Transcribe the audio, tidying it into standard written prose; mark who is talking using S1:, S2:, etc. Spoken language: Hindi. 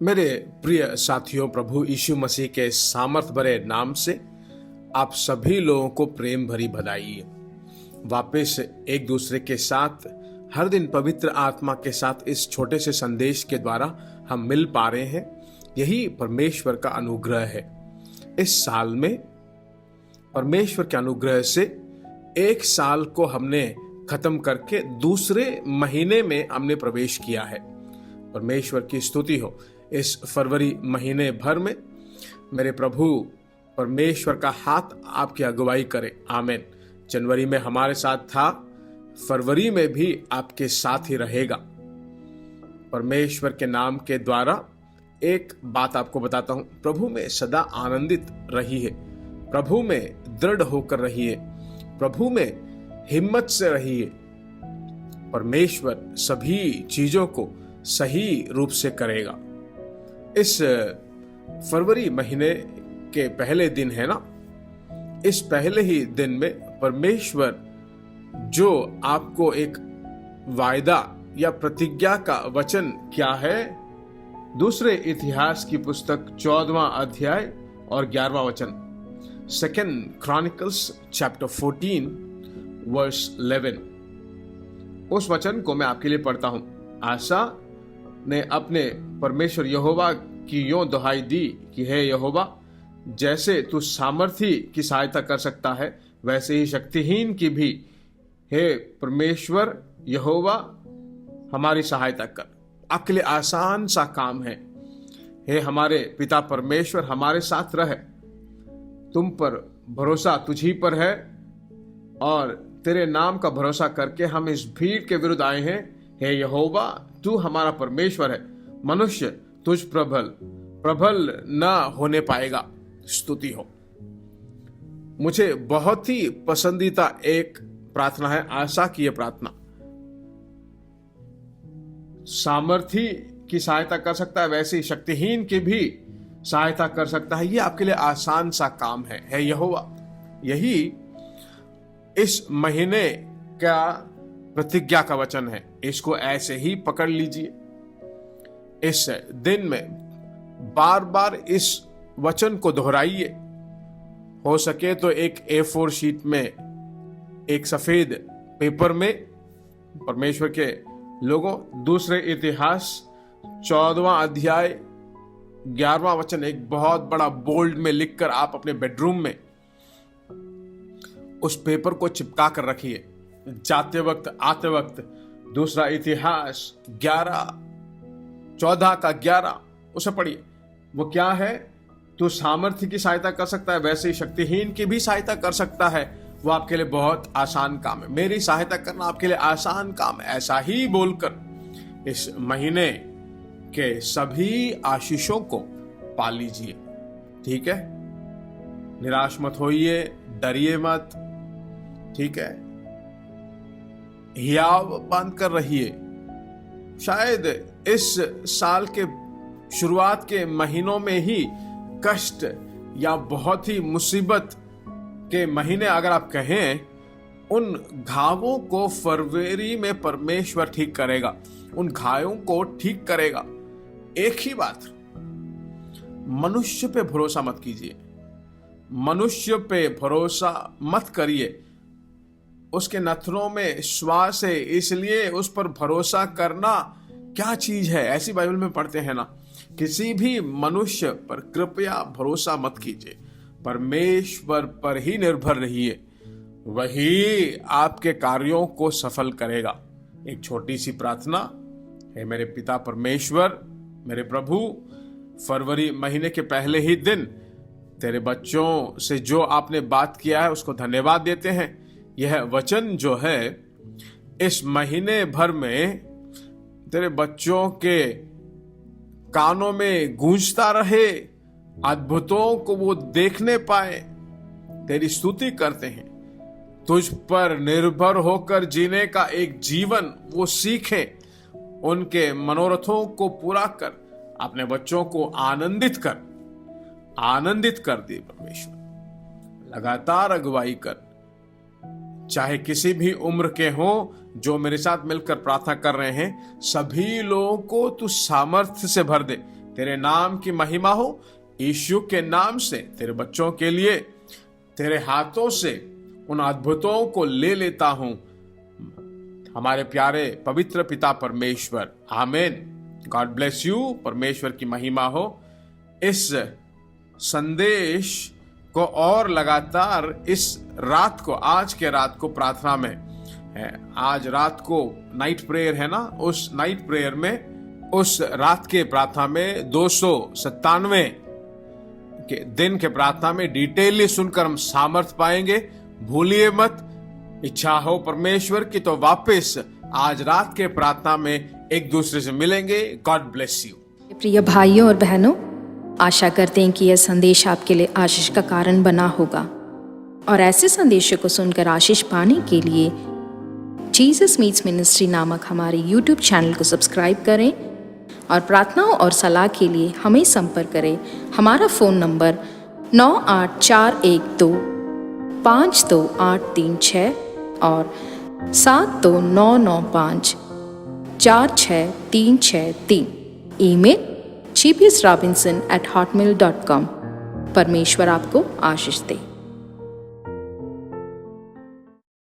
S1: मेरे प्रिय साथियों, प्रभु यीशु मसीह के सामर्थ भरे नाम से आप सभी लोगों को प्रेम भरी बधाई। वापस एक दूसरे के साथ हर दिन पवित्र आत्मा के साथ इस छोटे से संदेश के द्वारा हम मिल पा रहे हैं। यही परमेश्वर का अनुग्रह है। इस साल में परमेश्वर के अनुग्रह से एक साल को हमने खत्म करके दूसरे महीने में हमने प्रवेश किया है। परमेश्वर की स्तुति हो। इस फरवरी महीने भर में मेरे प्रभु परमेश्वर का हाथ आपकी अगुवाई करे। आमीन। जनवरी में हमारे साथ था, फरवरी में भी आपके साथ ही रहेगा। परमेश्वर के नाम के द्वारा एक बात आपको बताता हूं, प्रभु में सदा आनंदित रहिए, प्रभु में दृढ़ होकर रहिए, प्रभु में हिम्मत से रहिए। परमेश्वर सभी चीजों को सही रूप से करेगा। इस फरवरी महीने के पहले दिन है ना, इस पहले ही दिन में परमेश्वर जो आपको एक वायदा या प्रतिज्ञा का वचन क्या है, दूसरे इतिहास की पुस्तक 14वां अध्याय और 11वां वचन, 2 क्रॉनिकल्स चैप्टर 14 वर्स 11। उस वचन को मैं आपके लिए पढ़ता हूं। आसा ने अपने परमेश्वर यहोवा की यों दुहाई दी कि हे यहोवा, जैसे तू सामर्थी की सहायता कर सकता है, वैसे ही शक्तिहीन की भी हे परमेश्वर यहोवा हमारी सहायता कर। आपके लिए आसान सा काम है। हे हमारे पिता परमेश्वर, हमारे साथ रह, तुम पर भरोसा तुझी पर है और तेरे नाम का भरोसा करके हम इस भीड़ के विरुद्ध आए हैं। हे यहोवा, तू हमारा परमेश्वर है, मनुष्य तुझ प्रबल न होने पाएगा। स्तुति हो। मुझे बहुत ही पसंदीदा एक प्रार्थना है, आशा की यह प्रार्थना। सामर्थी की सहायता कर सकता है, वैसे ही शक्तिहीन की भी सहायता कर सकता है। यह आपके लिए आसान सा काम है। हे यहोवा, यही इस महीने का प्रतिज्ञा का वचन है। इसको ऐसे ही पकड़ लीजिए। इस दिन में बार बार इस वचन को दोहराइए। हो सके तो एक A4 शीट में, एक सफेद पेपर में, परमेश्वर के लोगों, दूसरे इतिहास 14वां अध्याय 11वां वचन एक बहुत बड़ा बोल्ड में लिखकर आप अपने बेडरूम में उस पेपर को चिपका कर रखिए। जाते वक्त आते वक्त दूसरा इतिहास 14 का 11 उसे पढ़िए। वो क्या है? तू सामर्थ्य की सहायता कर सकता है, वैसे ही शक्तिहीन की भी सहायता कर सकता है। वो आपके लिए बहुत आसान काम है। मेरी सहायता करना आपके लिए आसान काम है। ऐसा ही बोलकर इस महीने के सभी आशीषों को पा लीजिए। ठीक है? निराश मत होइए, डरिए मत। ठीक है? हियाव बांध कर रहिए। शायद इस साल के शुरुआत के महीनों में ही कष्ट या बहुत ही मुसीबत के महीने अगर आप कहें, उन घावों को फरवरी में परमेश्वर ठीक करेगा, उन घायों को ठीक करेगा। एक ही बात, मनुष्य पे भरोसा मत कीजिए, मनुष्य पे भरोसा मत करिए। उसके नथनों में श्वास है, इसलिए उस पर भरोसा करना क्या चीज है, ऐसी बाइबल में पढ़ते हैं ना। किसी भी मनुष्य पर कृपया भरोसा मत कीजिए, परमेश्वर पर ही निर्भर रहिए, वही आपके कार्यों को सफल करेगा। एक छोटी सी प्रार्थना है। मेरे पिता परमेश्वर, मेरे प्रभु, फरवरी महीने के पहले ही दिन तेरे बच्चों से जो आपने बात किया है उसको धन्यवाद देते हैं। यह वचन जो है इस महीने भर में तेरे बच्चों के कानों में गूंजता रहे, अद्भुतों को वो देखने पाए। तेरी स्तुति करते हैं। तुझ पर निर्भर होकर जीने का एक जीवन वो सीखें। उनके मनोरथों को पूरा कर अपने बच्चों को आनंदित कर दे परमेश्वर। लगातार अगुवाई कर, चाहे किसी भी उम्र के हों जो मेरे साथ मिलकर प्रार्थना कर रहे हैं, सभी लोगों को तू सामर्थ्य से भर दे। तेरे नाम की महिमा हो। यीशु के नाम से तेरे बच्चों के लिए तेरे हाथों से उन अद्भुतों को ले लेता हूं, हमारे प्यारे पवित्र पिता परमेश्वर, आमीन। God bless you. परमेश्वर की महिमा हो। इस संदेश को और लगातार इस रात को, आज के रात को प्रार्थना में है, आज रात को नाइट प्रेयर है ना, उस नाइट प्रेयर में, उस रात के प्रार्थना में 297 के दिन के प्रार्थना में डिटेलली सुनकर हम सामर्थ पाएंगे। भूलिए मत, इच्छा हो परमेश्वर की तो वापस आज रात के प्रार्थना में एक दूसरे से मिलेंगे। God bless you.
S2: प्रिय भाइयों और बहनों, आशा करते हैं कि यह संदेश आपके लिए आशीष का कारण बना होगा, और ऐसे संदेशों को सुनकर आशीष पाने के लिए जीसस मीट्स मिनिस्ट्री नामक हमारे YouTube चैनल को सब्सक्राइब करें, और प्रार्थनाओं और सलाह के लिए हमें संपर्क करें। हमारा फ़ोन नंबर 9841252836 और 7299546363। Email gbsrobinson@hotmail.com। परमेश्वर आपको आशीष दे।